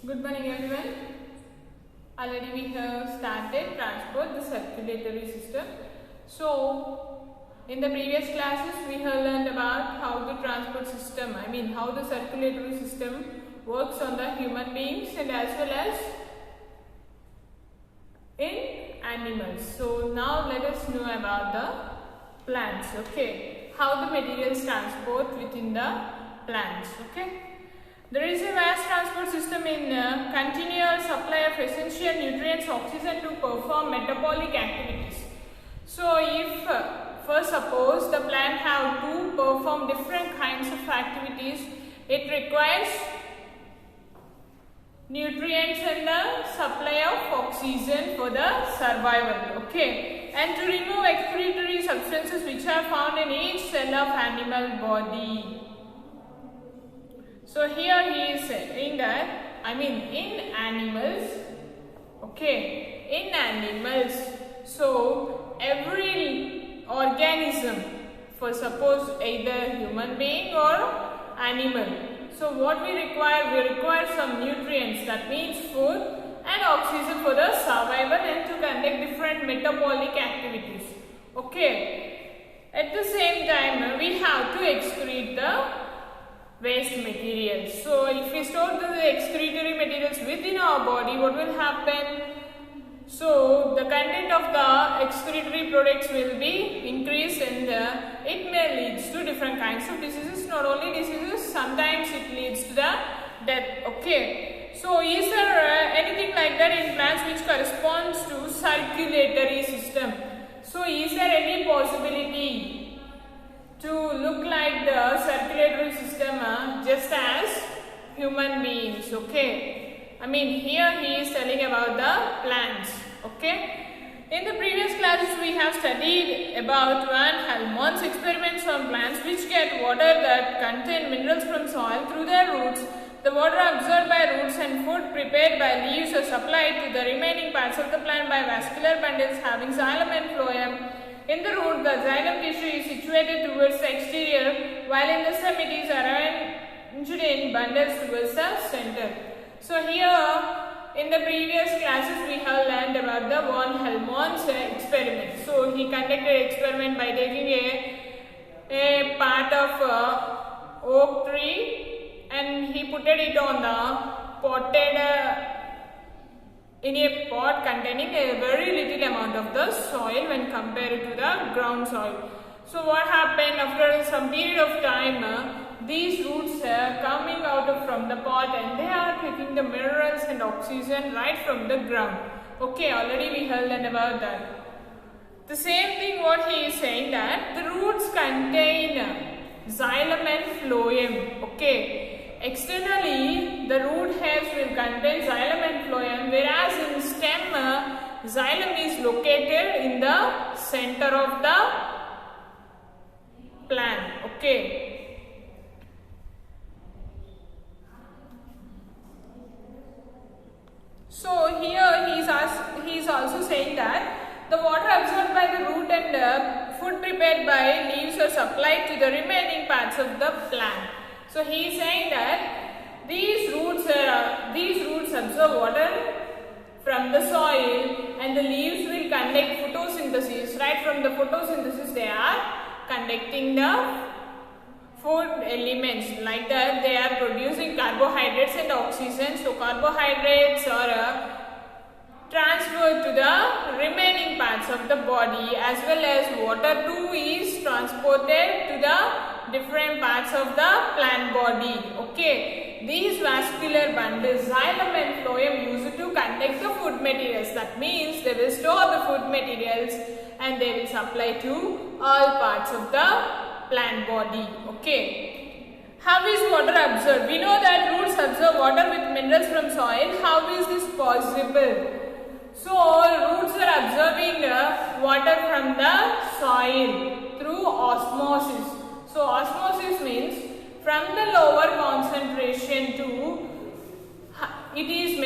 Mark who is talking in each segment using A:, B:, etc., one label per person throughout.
A: Good morning everyone. Already we have started transport the circulatory system. So in the previous classes we have learned about how the transport system, how the circulatory system works on the human beings and as well as in animals. So now let us know about the plants. Okay, how the materials transport within the plants. Okay. There is a vast transport system in continual supply of essential nutrients, oxygen to perform metabolic activities. So if first suppose the plant have to perform different kinds of activities, it requires nutrients and the supply of oxygen for the survival. Okay, and to remove excretory substances which are found in each cell of animal body. So here he is saying that, in animals, okay, in animals, so every organism, for suppose either human being or animal, so what we require some nutrients, that means food and oxygen for the survival and to conduct different metabolic activities, okay. At the same time, we have to excrete the waste materials. So if we store the excretory materials within our body, what will happen? So the content of the excretory products will be increased and it may lead to different kinds of diseases. Not only diseases, sometimes it leads to the death. Okay. So is there anything like that in plants which corresponds to circulatory system? So is there any possibility to look like the circulatory system just as human beings? Okay, here he is telling about the plants. Okay, in the previous classes we have studied about Van Helmont's experiments on plants which get water that contain minerals from soil through their roots. The water absorbed by roots and food prepared by leaves are supplied to the remaining parts of the plant by vascular bundles having xylem and phloem. In the root, the xylem tissue is situated towards the exterior, while in the stem it is arranged in bundles towards the center. So here, in the previous classes, we have learned about the Van Helmont's experiment. So he conducted an experiment by taking a part of oak tree and he put it on the potted in a pot containing a very little amount of the soil when compared to the ground soil. So what happened after some period of time, these roots are coming out from the pot and they are taking the minerals and oxygen right from the ground. Okay, already we have learned about that. The same thing what he is saying, that the roots contain xylem and phloem. Okay. Externally, the root hairs will contain xylem and phloem, whereas in stem, xylem is located in the center of the plant. Okay. So here he is also saying that the water absorbed by the root and food prepared by leaves are supplied to the remaining parts of the plant. So he is saying that these roots absorb water from the soil and the leaves will conduct photosynthesis. Right from the photosynthesis they are conducting the food elements. Like that they are producing carbohydrates and oxygen. So carbohydrates are transferred to the remaining parts of the body as well as water too is transported to the different parts of the plant body. Okay, these vascular bundles, xylem and phloem, used to conduct the food materials. That means they will store the food materials and they will supply to all parts of the plant body. Okay, how is water absorbed? We know that roots absorb water with minerals from soil. How is this possible? So roots are absorbing water from the soil through osmosis. So osmosis means from the lower concentration to it is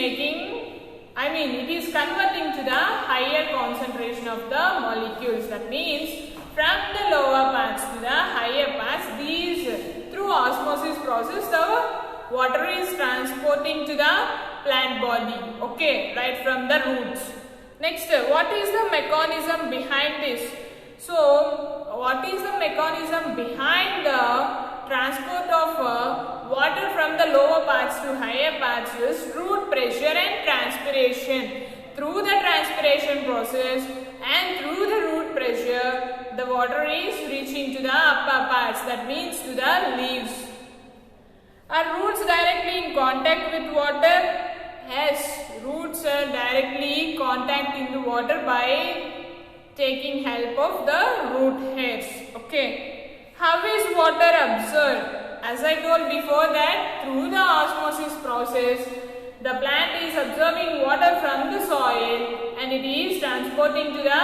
A: converting to the higher concentration of the molecules. That means from the lower parts to the higher parts, these through osmosis process the water is transporting to the plant body. Okay, right from the roots. Next, what is the mechanism behind this? So, what is the mechanism behind the transport of water from the lower parts to higher parts is root pressure and transpiration. Through the transpiration process and through the root pressure, the water is reaching to the upper parts, that means to the leaves. Are roots directly in contact with water? Yes, roots are directly contacting the water by taking help of the root hairs. Okay. How is water absorbed? As I told before that through the osmosis process, the plant is absorbing water from the soil and it is transporting to the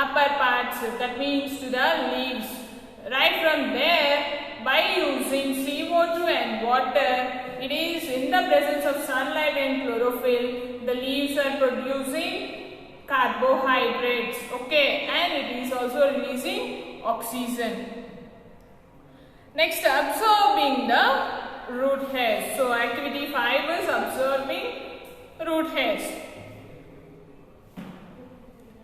A: upper parts, that means to the leaves. Right from there, by using CO2 and water, it is in the presence of sunlight and chlorophyll, the leaves are producing carbohydrates, okay, and it is also releasing oxygen. Next, absorbing the root hairs. So, activity 5 is absorbing root hairs.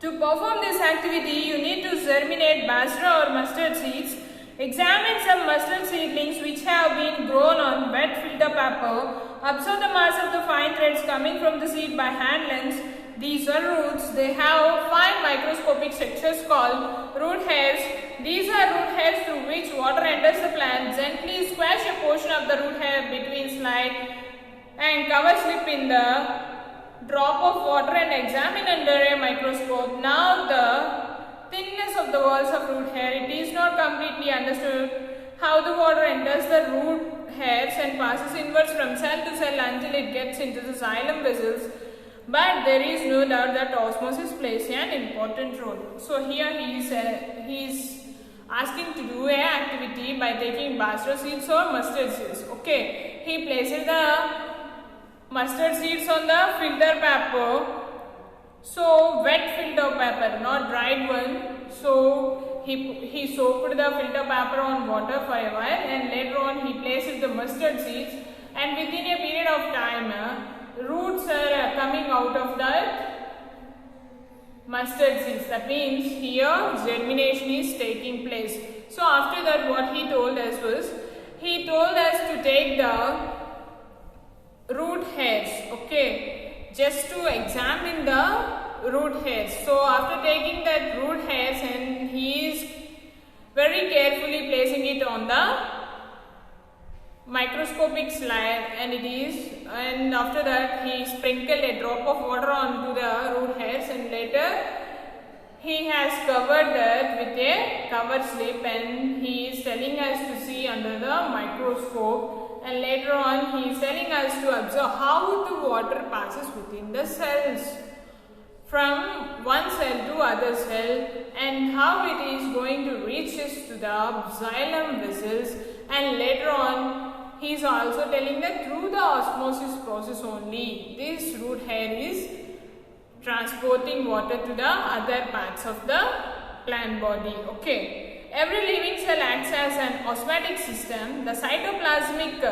A: To perform this activity, you need to germinate basra or mustard seeds. Examine some mustard seedlings which have been grown on wet filter paper. Observe the mass of the fine threads coming from the seed by hand lengths. These are roots. They have fine microscopic structures called root hairs. These are root hairs through which water enters the plant. Gently squash a portion of the root hair between slide and cover slip in the drop of water and examine under a microscope. Now the thinness of the walls of root hair, it is not completely understood how the water enters the root hairs and passes inwards from cell to cell until it gets into the xylem vessels. But there is no doubt that osmosis plays an important role. So here he is asking to do an activity by taking basra seeds or mustard seeds. Okay, he places the mustard seeds on the filter paper. So wet filter paper, not dried one. So he soaked the filter paper on water for a while, and later on he places the mustard seeds, and within a period of time roots are coming out of that mustard seeds. That means here germination is taking place. So after that, what he told us was, he told us to take the root hairs, okay, just to examine the root hairs. So after taking that root hairs, and he is very carefully placing it on the microscopic slide, and after that he sprinkled a drop of water onto the root hairs, and later he has covered that with a cover slip, and he is telling us to see under the microscope, and later on he is telling us to observe how the water passes within the cells from one cell to other cell, and how it is going to reach us to the xylem vessels, and later on he is also telling that through the osmosis process only this root hair is transporting water to the other parts of the plant body. Okay. Every living cell acts as an osmotic system. The cytoplasmic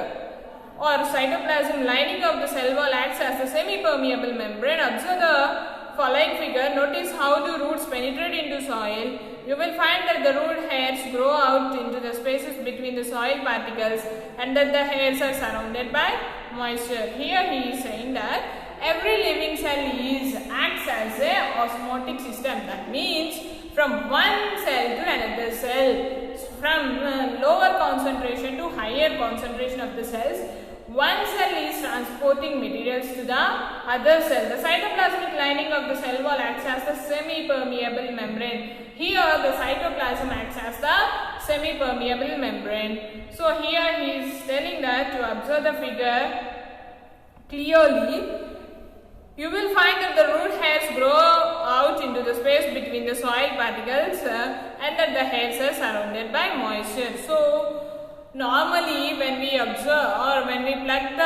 A: or cytoplasm lining of the cell wall acts as a semi-permeable membrane. Observe the following figure. Notice how the roots penetrate into soil. You will find that the root hairs grow out into the spaces between the soil particles, and that the hairs are surrounded by moisture. Here he is saying that every living cell acts as a osmotic system. That means from one cell to another cell, from lower concentration to higher concentration of the cells, one cell is transporting materials to the other cell. The cytoplasmic lining of the cell wall acts as the semi-permeable membrane. Here the cytoplasm acts as the semi-permeable membrane. So here he is telling that to observe the figure clearly, you will find that the root hairs grow out into the space between the soil particles and that the hairs are surrounded by moisture. So normally when we observe or when we pluck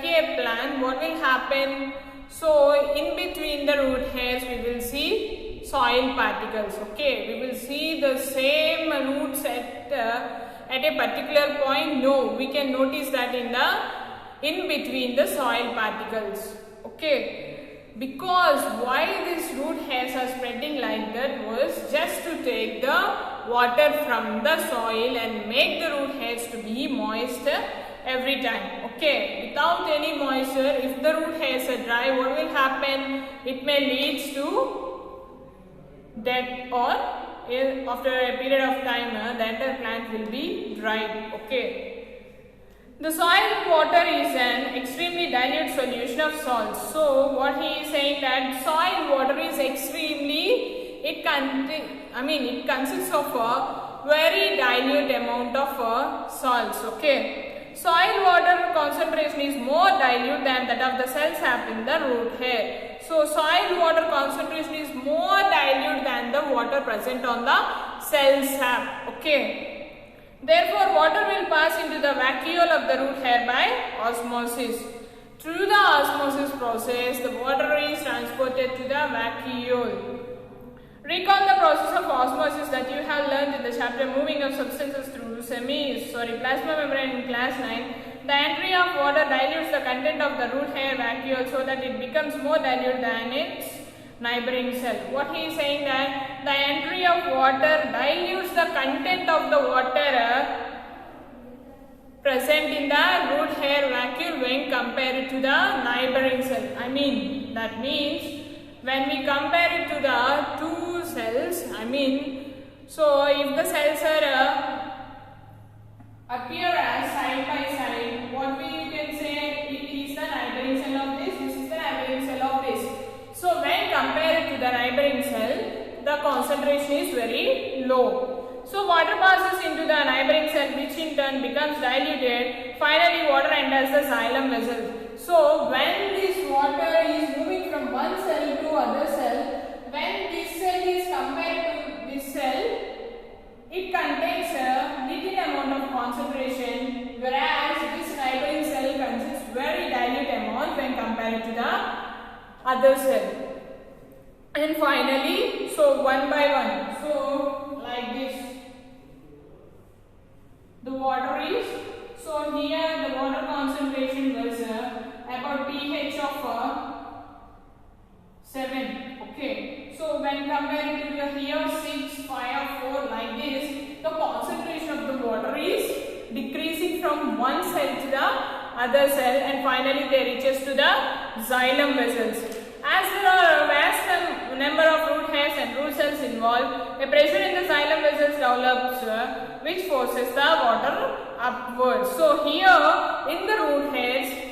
A: a plant, what will happen? So in between the root hairs we will see soil particles. Okay, we will see the same roots at a particular point. No, we can notice that in in between the soil particles. Okay, because why these root hairs are spreading like that was just to take the water from the soil and make the root hairs to be moist every time. Okay, without any moisture, if the root hairs are dry, what will happen? It may lead to death, or after a period of time the entire plant will be dried. Okay. The soil water is an extremely dilute solution of salts. So what he is saying that soil water is extremely, it consists of a very dilute amount of salts. Okay. Soil water concentration is more dilute than that of the cells sap in the root hair. So soil water concentration is more dilute than the water present on the cell sap. Okay. Therefore, water will pass into the vacuole of the root hair by osmosis. Through the osmosis process, the water is transported to the vacuole. Recall the process of osmosis that you have learned in the chapter moving of substances through plasma membrane in class 9. The entry of water dilutes the content of the root hair vacuole so that it becomes more dilute than its neighboring cell. What he is saying that the entry of water dilutes the content of the water present in the root hair vacuole when compared to the neighboring cell. That means when we compare it to the two cells, so if the cells are appear as side by side, what we can say, it is the neighboring cell of this is the neighboring cell of this. So when compared to the neighboring cell, the concentration is very low. So water passes into the neighboring cell, which in turn becomes diluted. Finally, water enters the xylem vessels. So when this water is moving from one cell to other cell, when this cell is compared to this cell, it contains a little amount of concentration, whereas this neighboring cell consists very dilute amount when compared to the other cell. And finally, so one by one, so like this, the water is, so here the water concentration was about pH of 7. Okay, so when compared to the here 6, 5, 4 like this, the concentration of the water is decreasing from one cell to the other cell, and finally they reaches to the xylem vessels. As there are a vast number of root hairs and root cells involved, a pressure in the xylem vessels develops which forces the water upwards. So here in the root hairs,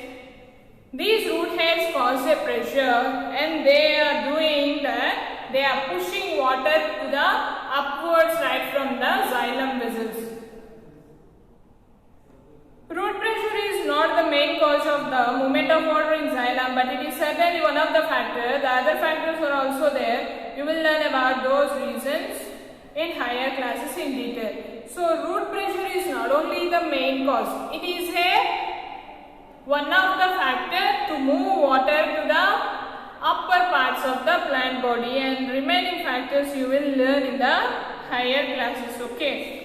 A: these root hairs cause a pressure, and they are doing that, they are pushing water to the upwards right from the xylem vessels. Root pressure is not the main cause of the movement of water in xylem, but it is certainly one of the factors. The other factors are also there. You will learn about those reasons in higher classes in detail. So root pressure is not only the main cause, it is one of the factors to move water to the upper parts of the plant body, and remaining factors you will learn in the higher classes. Okay.